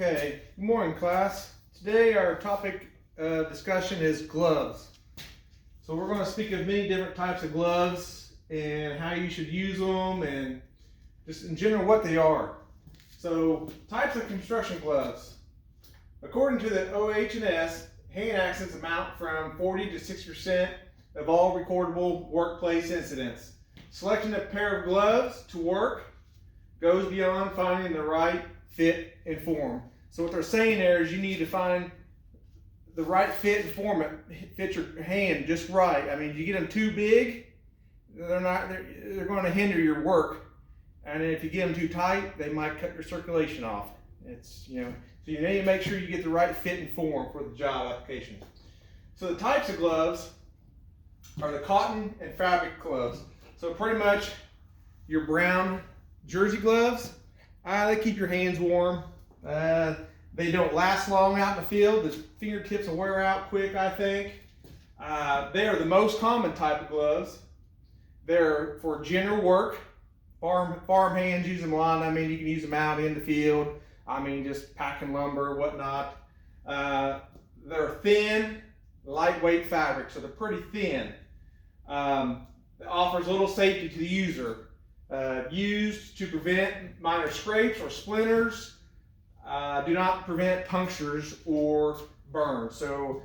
Okay, good morning class. Today our topic discussion is gloves. So we're going to speak of many different types of gloves and how you should use them and just in general what they are. So types of construction gloves. According to the OH&S, hand accidents amount from 40 to 60% of all recordable workplace incidents. Selecting a pair of gloves to work goes beyond finding the right fit and form. So what they're saying there is you need to find the right fit and form. It fits your hand just right. I mean, you get them too big, they're going to hinder your work. And if you get them too tight, they might cut your circulation off. So you need to make sure you get the right fit and form for the job application. So the types of gloves are the cotton and fabric gloves. So pretty much your brown jersey gloves, they keep your hands warm. They don't last long out in the field. The fingertips will wear out quick, I think. They are the most common type of gloves. They're for general work. Farm hands use them a lot. I mean, you can use them out in the field. I mean, just packing lumber, whatnot. They're thin, lightweight fabric, so they're pretty thin. It offers little safety to the user. Used to prevent minor scrapes or splinters. Do not prevent punctures or burns. So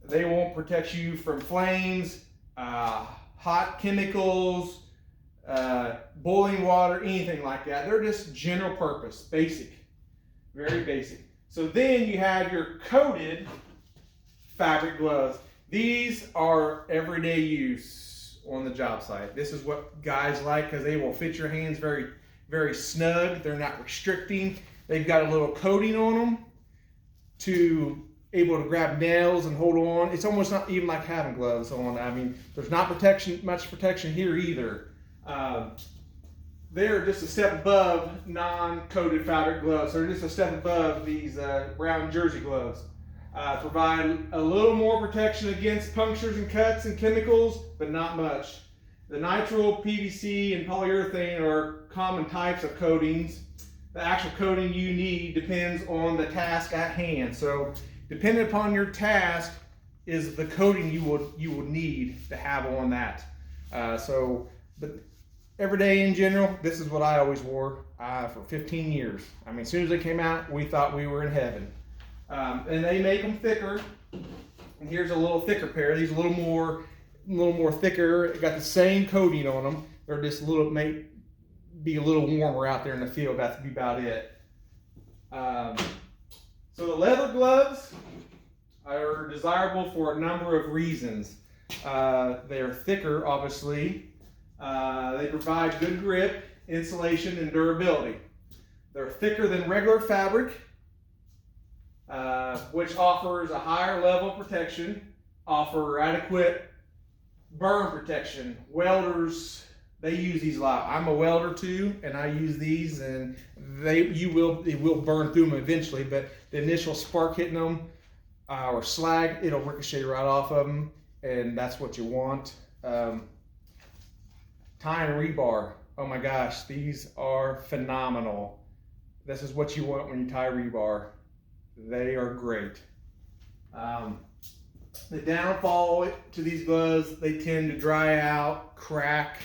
they won't protect you from flames, hot chemicals, boiling water, anything like that. They're just general purpose, basic, very basic. So then you have your coated fabric gloves. These are everyday use on the job site. This is what guys like because they will fit your hands very, very snug. They're not restricting. They've got a little coating on them to able to grab nails and hold on. It's almost not even like having gloves on. I mean, there's not much protection here either. They're just a step above non-coated fabric gloves. They're just a step above these brown jersey gloves. Provide a little more protection against punctures and cuts and chemicals, but not much. The nitrile, PVC, and polyurethane are common types of coatings. The actual coating you need depends on the task at hand. So, depending upon your task, is the coating you will need to have on that. But every day in general, this is what I always wore for 15 years. I mean, as soon as they came out, we thought we were in heaven. And they make them thicker. And here's a little thicker pair. These a little more thicker. Got the same coating on them. They're just may be a little warmer out there in the field. That's about it. So the leather gloves are desirable for a number of reasons. They are thicker, obviously. They provide good grip, insulation, and durability. They're thicker than regular fabric, which offers a higher level of protection, offer adequate burn protection. Welders, they use these a lot. I'm a welder too, and I use these, and it will burn through them eventually, but the initial spark hitting them or slag, it'll ricochet right off of them, and that's what you want. Tie and rebar. Oh my gosh, these are phenomenal. This is what you want when you tie rebar. They are great. The downfall to these gloves, they tend to dry out, crack,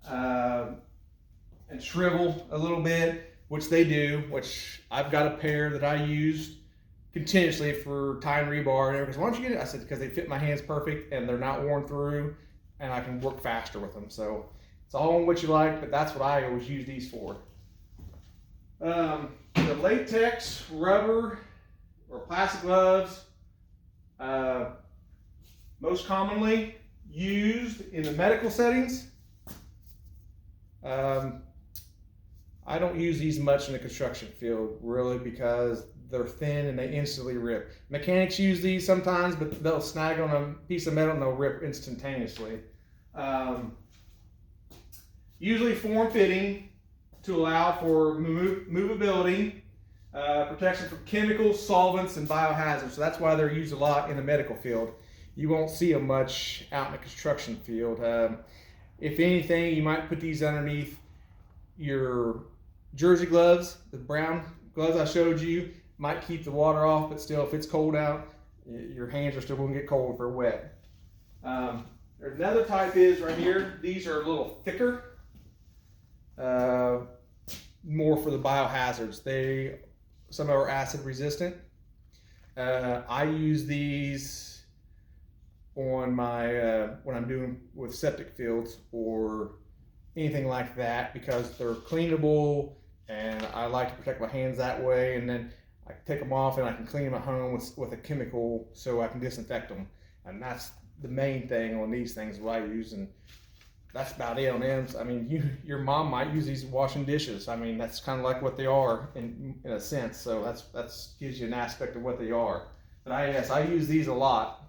and shrivel a little bit, which they do, which I've got a pair that I used continuously for tying rebar. And everybody's, why don't you get it? I said, because they fit my hands perfect and they're not worn through and I can work faster with them. So it's all on what you like, but that's what I always use these for. The latex, rubber, or plastic gloves, most commonly used in the medical settings. I don't use these much in the construction field, really, because they're thin and they instantly rip. Mechanics use these sometimes, but they'll snag on a piece of metal and they'll rip instantaneously. Usually form-fitting to allow for movability, protection from chemicals, solvents, and biohazards. So that's why they're used a lot in the medical field. You won't see them much out in the construction field. If anything, you might put these underneath your jersey gloves, the brown gloves I showed you might keep the water off, but still, if it's cold out, your hands are still going to get cold if they're wet. There's another type is right here. These are a little thicker, more for the biohazards. Some are acid resistant. I use these on my when I'm doing with septic fields or anything like that, because they're cleanable, and I like to protect my hands that way. And then I can take them off and I can clean them at home with a chemical so I can disinfect them. And that's the main thing on these things what I use, and that's about it on them. I mean, your mom might use these washing dishes. I mean, that's kind of like what they are in a sense. So that's gives you an aspect of what they are. But I use these a lot.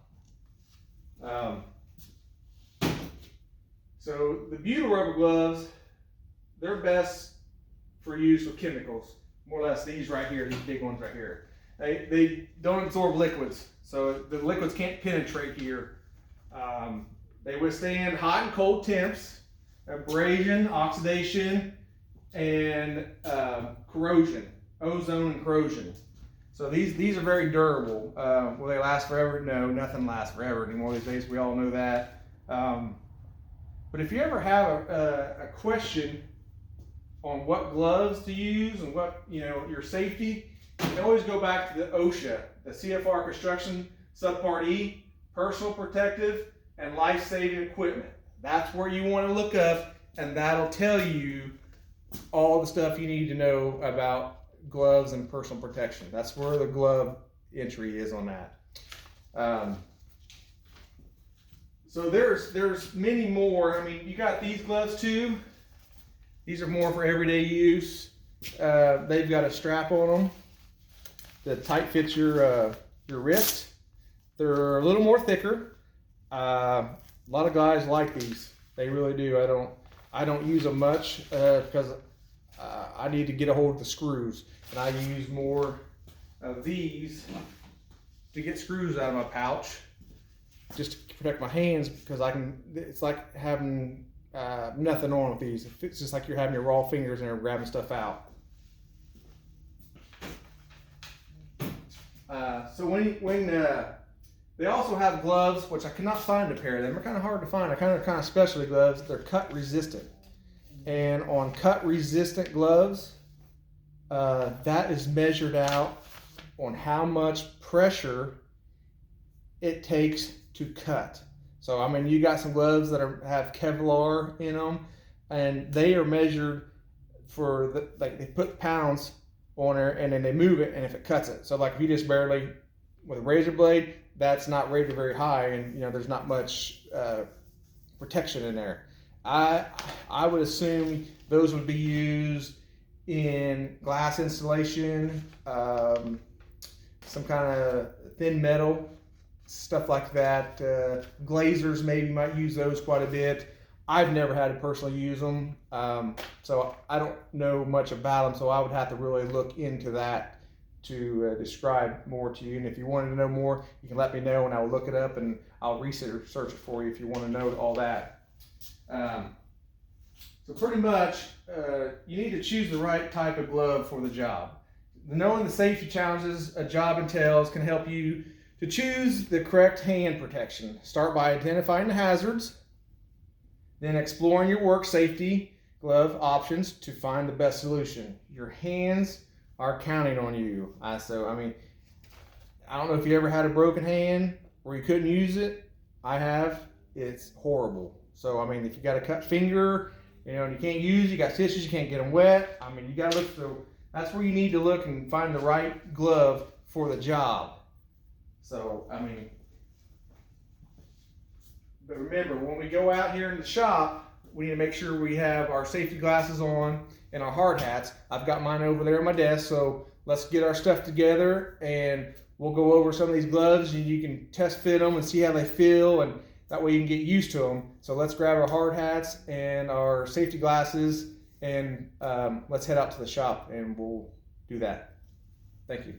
So the butyl rubber gloves, they're best for use with chemicals. More or less these right here, these big ones right here. They don't absorb liquids, so the liquids can't penetrate here. They withstand hot and cold temps, abrasion, oxidation, and corrosion, ozone and corrosion. So these are very durable. Will they last forever? No, nothing lasts forever anymore these days. We all know that. But if you ever have a question on what gloves to use and what, your safety, you can always go back to the OSHA, the CFR Construction Subpart E, Personal Protective and Life-Saving Equipment. That's where you want to look up, and that'll tell you all the stuff you need to know about gloves and personal protection. That's where the glove entry is on that. So there's many more. I mean, you got these gloves too. These are more for everyday use. They've got a strap on them that tight fits your wrist. They're a little more thicker. A lot of guys like these. They really do. I don't use them much because I need to get a hold of the screws, and I use more of these to get screws out of my pouch, just to protect my hands, because it's like having nothing on with these. It's just like you're having your raw fingers and you're grabbing stuff out. So when they also have gloves, which I cannot find a pair of them. They're kind of hard to find. They're kind of specialty gloves. They're cut resistant. And on cut resistant gloves, that is measured out on how much pressure it takes to cut. So I mean, you got some gloves that have Kevlar in them, and they are measured for like they put pounds on there, and then they move it, and if it cuts it. So like if you just barely with a razor blade, that's not rated very high, and there's not much protection in there. I would assume those would be used in glass insulation, some kind of thin metal, stuff like that. Glazers maybe might use those quite a bit. I've never had to personally use them, so I don't know much about them, so I would have to really look into that to describe more to you. And if you wanted to know more, you can let me know and I'll look it up and I'll research it for you if you want to know all that. So pretty much, you need to choose the right type of glove for the job. Knowing the safety challenges a job entails can help you to choose the correct hand protection. Start by identifying the hazards, then exploring your work safety glove options to find the best solution. Your hands are counting on you. So, I mean, I don't know if you ever had a broken hand where you couldn't use it. I have. It's horrible. So, I mean, if you got a cut finger, and you can't use, you got stitches, you can't get them wet. I mean, you got to look through. That's where you need to look and find the right glove for the job. So, I mean, but remember, when we go out here in the shop, we need to make sure we have our safety glasses on and our hard hats. I've got mine over there on my desk, so let's get our stuff together and we'll go over some of these gloves and you can test fit them and see how they feel, and that way you can get used to them. So let's grab our hard hats and our safety glasses and let's head out to the shop and we'll do that. Thank you.